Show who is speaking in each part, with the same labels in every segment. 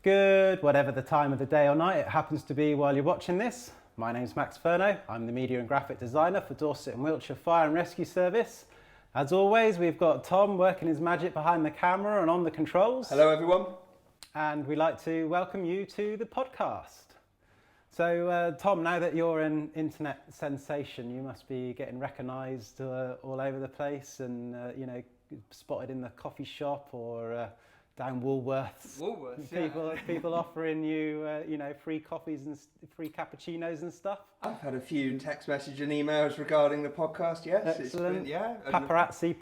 Speaker 1: Good, whatever the time of the day or night it happens to be while you're watching this. My name's Max Furno. I'm the media and graphic designer for Dorset and Wiltshire Fire and Rescue Service. As always, we've got Tom working his magic behind the camera and on the controls.
Speaker 2: Hello everyone.
Speaker 1: And we'd like to welcome you to the podcast. So Tom, now that you're an internet sensation, you must be getting recognised all over the place and spotted in the coffee shop or down Woolworths. People offering you, free coffees and free cappuccinos and stuff.
Speaker 2: I've had a few text messages and emails regarding the podcast. Yes,
Speaker 1: excellent. Paparazzi,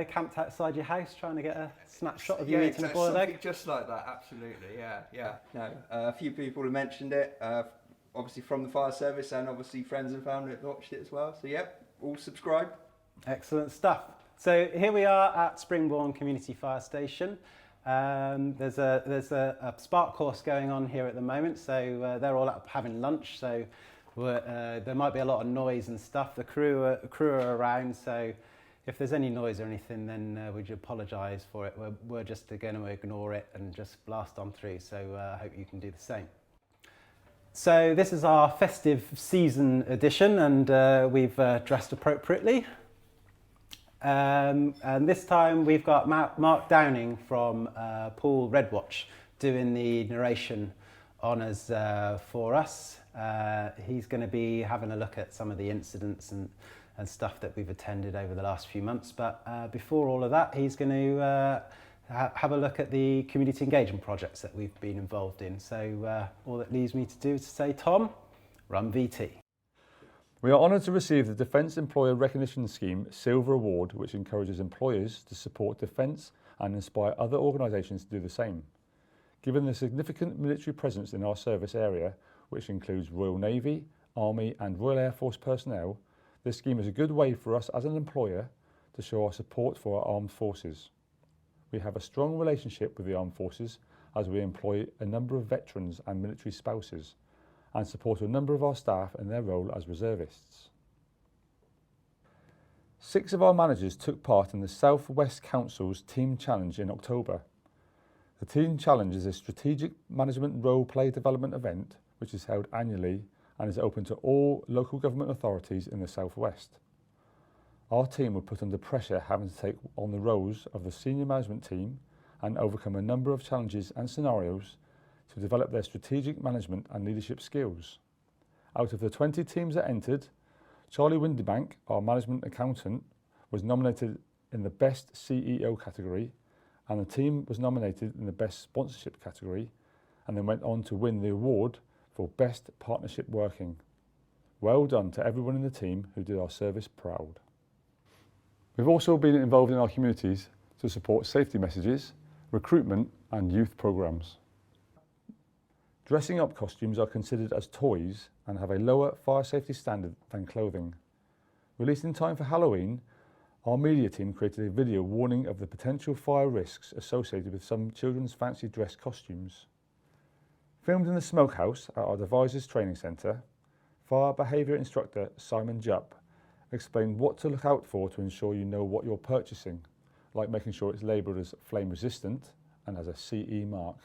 Speaker 1: camped outside your house trying to get a snapshot of you eating a boiled egg.
Speaker 2: Just like that. Absolutely. Yeah. No, a few people have mentioned it. Obviously from the fire service and obviously friends and family have watched it as well. So all subscribe.
Speaker 1: Excellent stuff. So here we are at Springbourne Community Fire Station. There's a spark course going on here at the moment, so they're all up having lunch, so there might be a lot of noise and stuff. The crew are around, so if there's any noise or anything, then would you apologise for it. We're just going to ignore it and just blast on through, so I hope you can do the same. So this is our festive season edition, and we've dressed appropriately. And this time we've got Mark Downing from Poole Redwatch doing the narration honours for us. He's going to be having a look at some of the incidents and stuff that we've attended over the last few months. But before all of that, he's going to have a look at the community engagement projects that we've been involved in. So all that leaves me to do is to say, Tom, run VT.
Speaker 3: We are honoured to receive the Defence Employer Recognition Scheme Silver Award, which encourages employers to support defence and inspire other organisations to do the same. Given the significant military presence in our service area, which includes Royal Navy, Army and Royal Air Force personnel, this scheme is a good way for us as an employer to show our support for our armed forces. We have a strong relationship with the armed forces as we employ a number of veterans and military spouses, and support a number of our staff in their role as reservists. 6 of our managers took part in the South West Council's Team Challenge in October. The Team Challenge is a strategic management role play development event which is held annually and is open to all local government authorities in the South West. Our team were put under pressure having to take on the roles of the senior management team and overcome a number of challenges and scenarios to develop their strategic management and leadership skills. Out of the 20 teams that entered, Charlie Windybank, our management accountant, was nominated in the Best CEO category, and the team was nominated in the Best Sponsorship category, and then went on to win the award for Best Partnership Working. Well done to everyone in the team who did our service proud. We've also been involved in our communities to support safety messages, recruitment and youth programmes. Dressing up costumes are considered as toys and have a lower fire safety standard than clothing. Released in time for Halloween, our media team created a video warning of the potential fire risks associated with some children's fancy dress costumes. Filmed in the smokehouse at our Devisers Training Centre, fire behaviour instructor Simon Jupp explained what to look out for to ensure you know what you're purchasing, like making sure it's labelled as flame resistant and has a CE mark.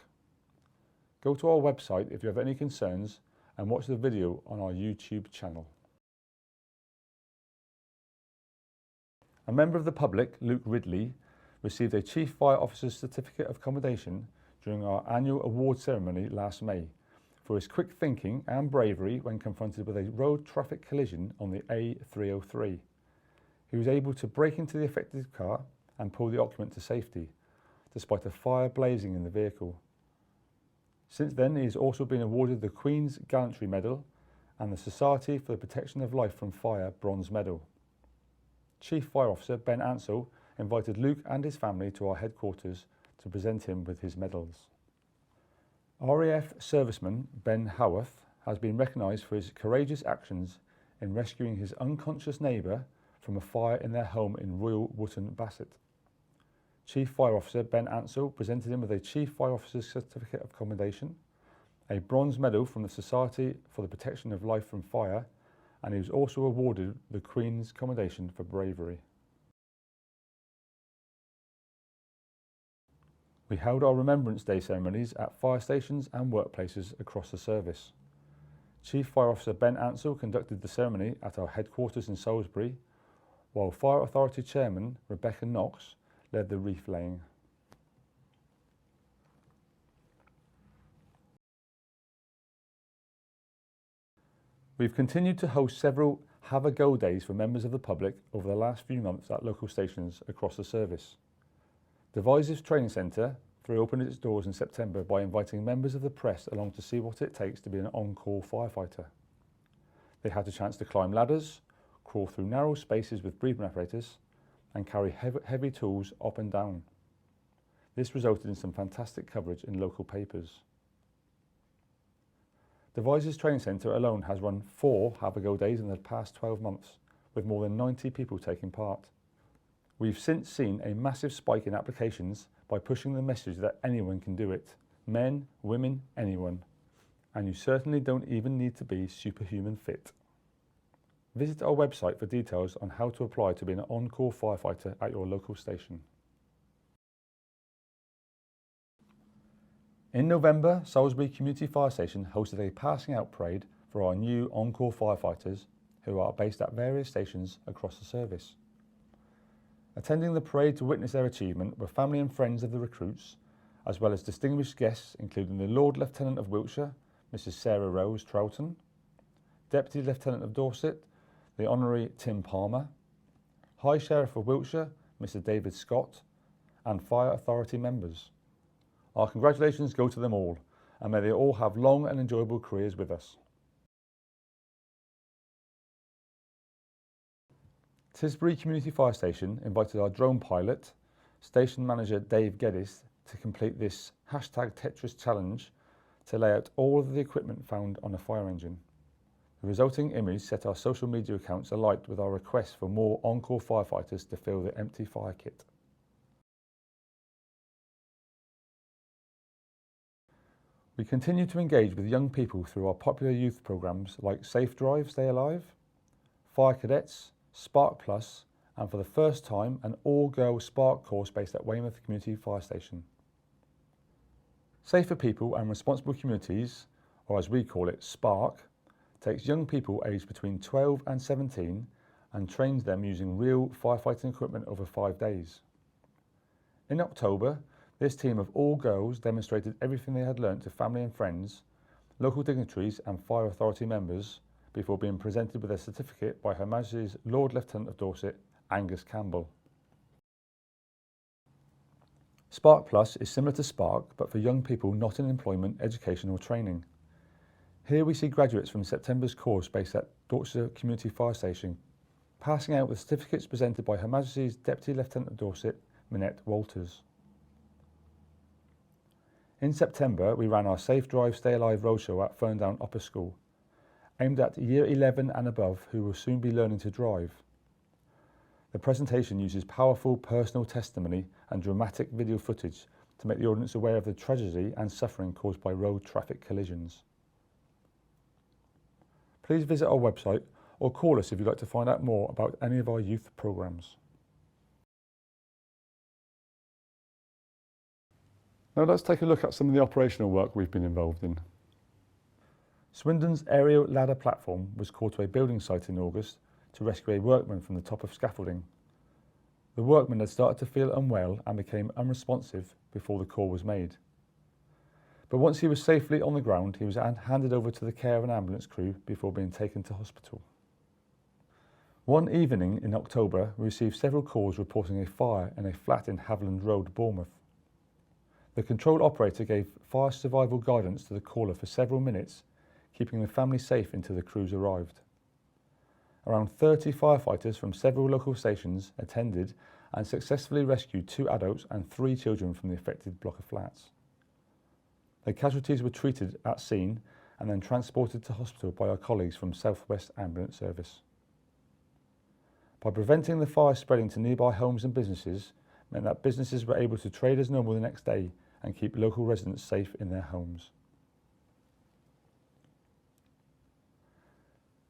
Speaker 3: Go to our website if you have any concerns and watch the video on our YouTube channel. A member of the public, Luke Ridley, received a Chief Fire Officer's Certificate of Commendation during our annual award ceremony last May for his quick thinking and bravery when confronted with a road traffic collision on the A303. He was able to break into the affected car and pull the occupant to safety, despite a fire blazing in the vehicle. Since then, he has also been awarded the Queen's Gallantry Medal and the Society for the Protection of Life from Fire Bronze Medal. Chief Fire Officer Ben Ansell invited Luke and his family to our headquarters to present him with his medals. RAF serviceman Ben Howarth has been recognised for his courageous actions in rescuing his unconscious neighbour from a fire in their home in Royal Wootton Bassett. Chief Fire Officer Ben Ansell presented him with a Chief Fire Officer's Certificate of Commendation, a bronze medal from the Society for the Protection of Life from Fire, and he was also awarded the Queen's Commendation for Bravery. We held our Remembrance Day ceremonies at fire stations and workplaces across the service. Chief Fire Officer Ben Ansell conducted the ceremony at our headquarters in Salisbury, while Fire Authority Chairman Rebecca Knox led the wreath laying. We've continued to host several Have a Go days for members of the public over the last few months at local stations across the service. Devizes Training Centre reopened its doors in September by inviting members of the press along to see what it takes to be an on-call firefighter. They had the chance to climb ladders, crawl through narrow spaces with breathing apparatus, and carry heavy tools up and down. This resulted in some fantastic coverage in local papers. Devizes Training Centre alone has run 4 Have a Go days in the past 12 months, with more than 90 people taking part. We've since seen a massive spike in applications by pushing the message that anyone can do it. Men, women, anyone. And you certainly don't even need to be superhuman fit. Visit our website for details on how to apply to be an on-call firefighter at your local station. In November, Salisbury Community Fire Station hosted a passing out parade for our new on-call firefighters who are based at various stations across the service. Attending the parade to witness their achievement were family and friends of the recruits, as well as distinguished guests including the Lord Lieutenant of Wiltshire, Mrs Sarah Rose Troughton, Deputy Lieutenant of Dorset, the Honorary Tim Palmer, High Sheriff of Wiltshire, Mr David Scott, and Fire Authority members. Our congratulations go to them all, and may they all have long and enjoyable careers with us. Tisbury Community Fire Station invited our drone pilot, Station Manager Dave Geddes, to complete this #Tetris challenge to lay out all of the equipment found on a fire engine. The resulting image set our social media accounts alight with our request for more on-call firefighters to fill the empty fire kit. We continue to engage with young people through our popular youth programmes like Safe Drive, Stay Alive, Fire Cadets, Spark Plus, and for the first time an all-girls Spark course based at Weymouth Community Fire Station. Safer People and Responsible Communities, or as we call it, Spark, takes young people aged between 12 and 17 and trains them using real firefighting equipment over 5 days. In October, this team of all girls demonstrated everything they had learnt to family and friends, local dignitaries and Fire Authority members before being presented with a certificate by Her Majesty's Lord Lieutenant of Dorset, Angus Campbell. Spark Plus is similar to Spark, but for young people not in employment, education or training. Here we see graduates from September's course based at Dorset Community Fire Station, passing out with certificates presented by Her Majesty's Deputy Lieutenant of Dorset, Minette Walters. In September, we ran our Safe Drive Stay Alive roadshow at Ferndown Upper School, aimed at Year 11 and above who will soon be learning to drive. The presentation uses powerful personal testimony and dramatic video footage to make the audience aware of the tragedy and suffering caused by road traffic collisions. Please visit our website or call us if you'd like to find out more about any of our youth programmes. Now let's take a look at some of the operational work we've been involved in. Swindon's aerial ladder platform was called to a building site in August to rescue a workman from the top of scaffolding. The workman had started to feel unwell and became unresponsive before the call was made. But once he was safely on the ground, he was handed over to the care of an ambulance crew before being taken to hospital. One evening in October, we received several calls reporting a fire in a flat in Haviland Road, Bournemouth. The control operator gave fire survival guidance to the caller for several minutes, keeping the family safe until the crews arrived. Around 30 firefighters from several local stations attended and successfully rescued 2 adults and 3 children from the affected block of flats. The casualties were treated at scene and then transported to hospital by our colleagues from South West Ambulance Service. By preventing the fire spreading to nearby homes and businesses meant that businesses were able to trade as normal the next day and keep local residents safe in their homes.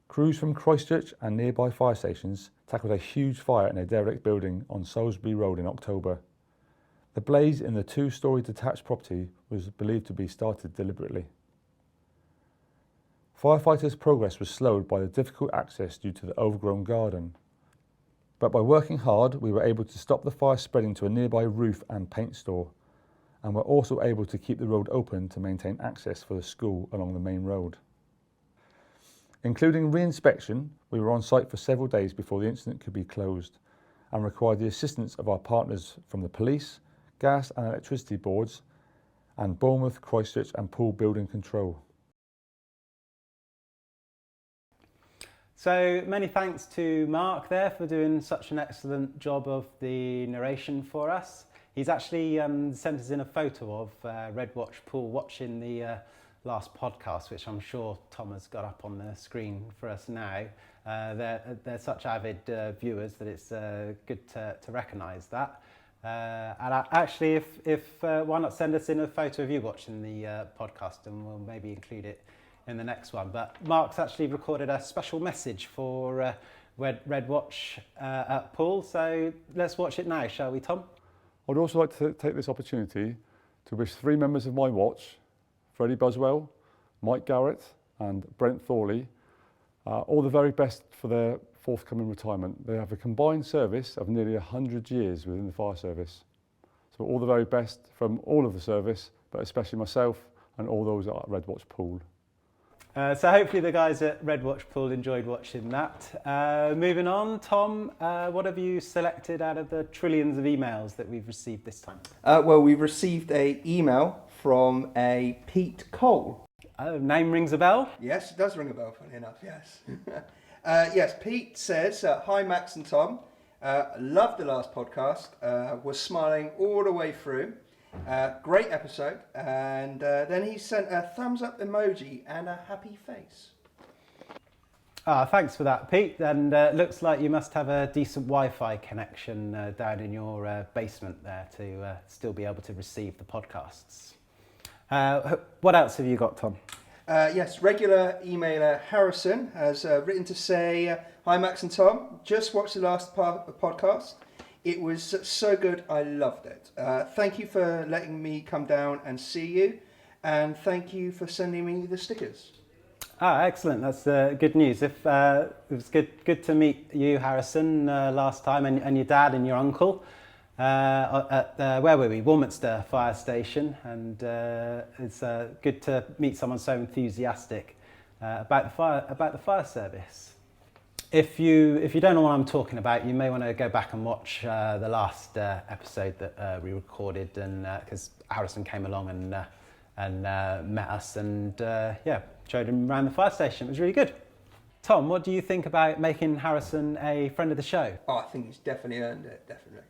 Speaker 3: Crews from Christchurch and nearby fire stations tackled a huge fire in a derelict building on Salisbury Road in October. The blaze in the 2-storey detached property was believed to be started deliberately. Firefighters' progress was slowed by the difficult access due to the overgrown garden. But by working hard, we were able to stop the fire spreading to a nearby roof and paint store, and were also able to keep the road open to maintain access for the school along the main road. Including re-inspection, we were on site for several days before the incident could be closed, and required the assistance of our partners from the police, gas and electricity boards, and Bournemouth, Christchurch and Poole Building Control.
Speaker 1: So many thanks to Mark there for doing such an excellent job of the narration for us. He's actually sent us in a photo of Red Watch Poole watching the last podcast, which I'm sure Tom has got up on the screen for us now. They're such avid viewers that it's good to recognise that. And actually, if why not send us in a photo of you watching the podcast, and we'll maybe include it in the next one. But Mark's actually recorded a special message for Red Watch at Poole, so let's watch it now, shall we, Tom?
Speaker 3: I'd also like to take this opportunity to wish 3 members of my watch, Freddie Buswell, Mike Garrett and Brent Thorley, all the very best for their forthcoming retirement. They have a combined service of nearly 100 years within the fire service. So all the very best from all of the service, but especially myself and all those at Red Watch Poole.
Speaker 1: So hopefully the guys at Red Watch Poole enjoyed watching that. Moving on, Tom, what have you selected out of the trillions of emails that we've received this time?
Speaker 2: Well, we've received an email from a Pete Cole.
Speaker 1: Oh, name rings a bell?
Speaker 2: Yes, it does ring a bell, funny enough, yes. Yes, Pete says, hi Max and Tom, loved the last podcast, was smiling all the way through. Great episode, and then he sent a thumbs up emoji and a happy face.
Speaker 1: Thanks for that, Pete. And looks like you must have a decent Wi-Fi connection down in your basement there to still be able to receive the podcasts. What else have you got, Tom?
Speaker 2: Yes, regular emailer Harrison has written to say, hi Max and Tom, just watched the last podcast. It was so good, I loved it. Thank you for letting me come down and see you, and thank you for sending me the stickers.
Speaker 1: Excellent. That's good news. It was good to meet you, Harrison, last time, and your dad and your uncle at where were we? Wiltshire Fire Station, and it's good to meet someone so enthusiastic about the fire service. If you don't know what I'm talking about, you may want to go back and watch the last episode that we recorded, and because Harrison came along and met us and showed him around the fire station. It was really good. Tom, what do you think about making Harrison a friend of the show?
Speaker 2: Oh, I think he's definitely earned it, definitely.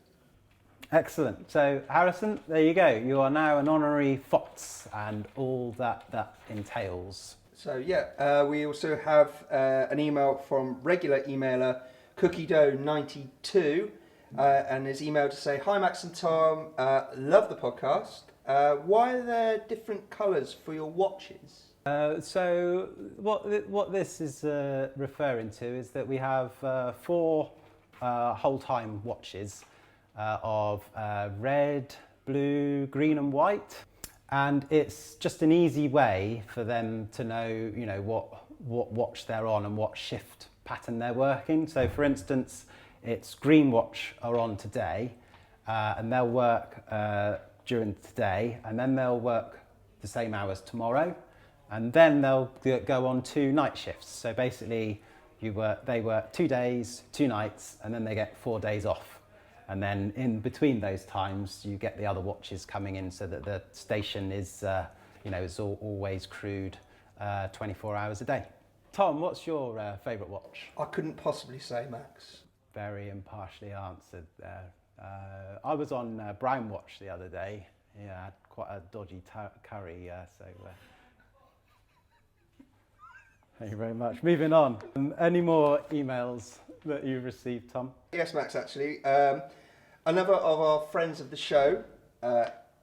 Speaker 1: Excellent. So Harrison, there you go. You are now an honorary FOTS and all that entails.
Speaker 2: So yeah, we also have an email from regular emailer CookieDough92, and his email to say, hi Max and Tom, love the podcast. Why are there different colours for your watches?
Speaker 1: So what this is referring to is that we have 4 whole-time watches of red, blue, green and white. And it's just an easy way for them to know, what watch they're on and what shift pattern they're working. So for instance, it's green watch are on today, and they'll work during today, and then they'll work the same hours tomorrow, and then they'll go on 2 night shifts. So basically, they work 2 days, 2 nights, and then they get 4 days off. And then in between those times, you get the other watches coming in, so that the station is, is always crewed 24 hours a day. Tom, what's your favourite watch?
Speaker 2: I couldn't possibly say, Max.
Speaker 1: Very impartially answered there. I was on Brown Watch the other day. Yeah, I had quite a dodgy curry, so... Thank you very much. Moving on. Any more emails that you've received, Tom?
Speaker 2: Yes, Max, actually. Another of our friends of the show,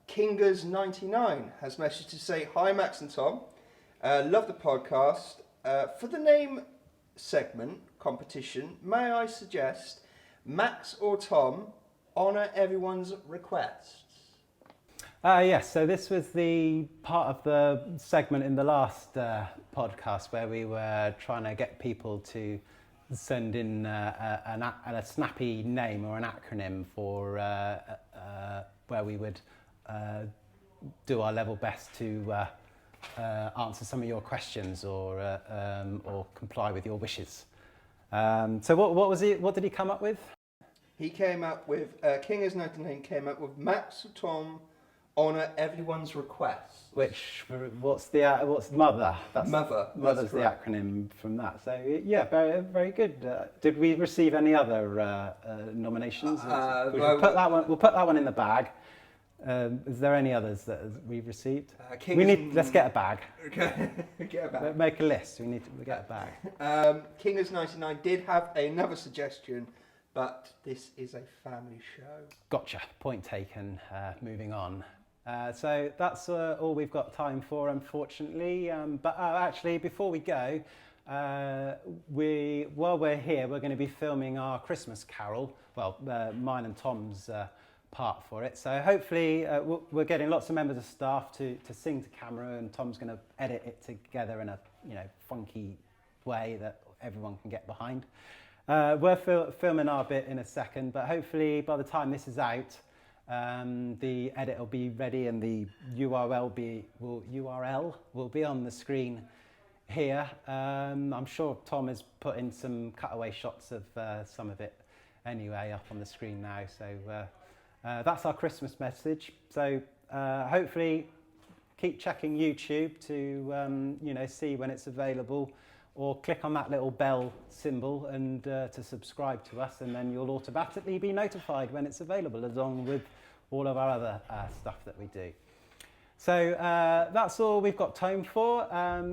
Speaker 2: Kingers99, has messaged to say, hi, Max and Tom. Love the podcast. For the name segment competition, may I suggest Max or Tom honour everyone's requests?
Speaker 1: Yes, so this was the part of the segment in the last podcast where we were trying to get people to send in a snappy name or an acronym for where we would do our level best to answer some of your questions or comply with your wishes. So what was it? What did he come up with?
Speaker 2: He came up with, King is 99 came up with Max, Tom, honour everyone's requests.
Speaker 1: What's mother? That's
Speaker 2: Mother.
Speaker 1: Mother's the acronym from that. So yeah, very very good. Did we receive any other nominations? We'll put that one in the bag. Is there any others that we've received? Let's get a bag.
Speaker 2: Okay, get a bag.
Speaker 1: Make a list. We need to get a bag.
Speaker 2: King is 99 did have another suggestion, but this is a family show.
Speaker 1: Gotcha. Point taken. Moving on. So that's all we've got time for, unfortunately. But actually, before we go, while we're here, we're going to be filming our Christmas carol. Well, mine and Tom's part for it. So hopefully, we're getting lots of members of staff to sing to camera, and Tom's going to edit it together in a funky way that everyone can get behind. We're filming our bit in a second, but hopefully by the time this is out, the edit will be ready and the URL will be on the screen here. I'm sure Tom has put in some cutaway shots of some of it anyway up on the screen now. So that's our Christmas message. So hopefully keep checking YouTube to see when it's available, or click on that little bell symbol and to subscribe to us, and then you'll automatically be notified when it's available, along with all of our other stuff that we do. So that's all we've got time for.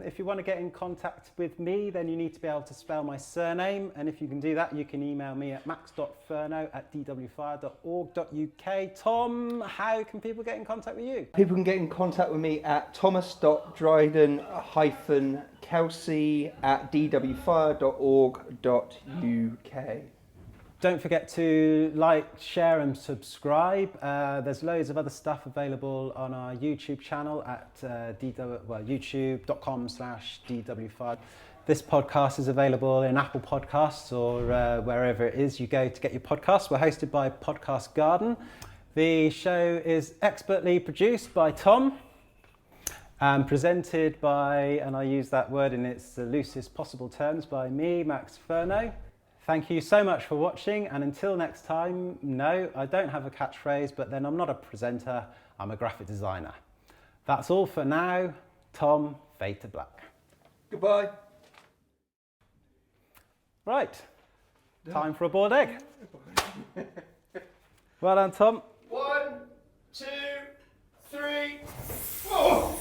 Speaker 1: If you want to get in contact with me, then you need to be able to spell my surname, and if you can do that, you can email me at max.furno@dwfire.org.uk. Tom, how can people get in contact with you?
Speaker 2: People can get in contact with me at thomas.dryden-kelsey@dwfire.org.uk.
Speaker 1: Don't forget to like, share and subscribe. There's loads of other stuff available on our YouTube channel at youtube.com/DWFire. This podcast is available in Apple Podcasts or wherever it is you go to get your podcasts. We're hosted by Podcast Garden. The show is expertly produced by Tom and presented by, and I use that word in its loosest possible terms, by me, Max Furno. Thank you so much for watching, and until next time, no, I don't have a catchphrase, but then I'm not a presenter, I'm a graphic designer. That's all for now. Tom, fade to black.
Speaker 2: Goodbye.
Speaker 1: Right, time for a boiled egg. Well done, Tom.
Speaker 2: 1, 2, 3, 4.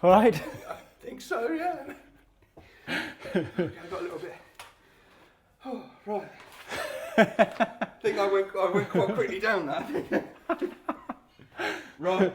Speaker 1: All right.
Speaker 2: I think so, yeah. I got a little bit. Oh, right. I think I went quite quickly down that. Right.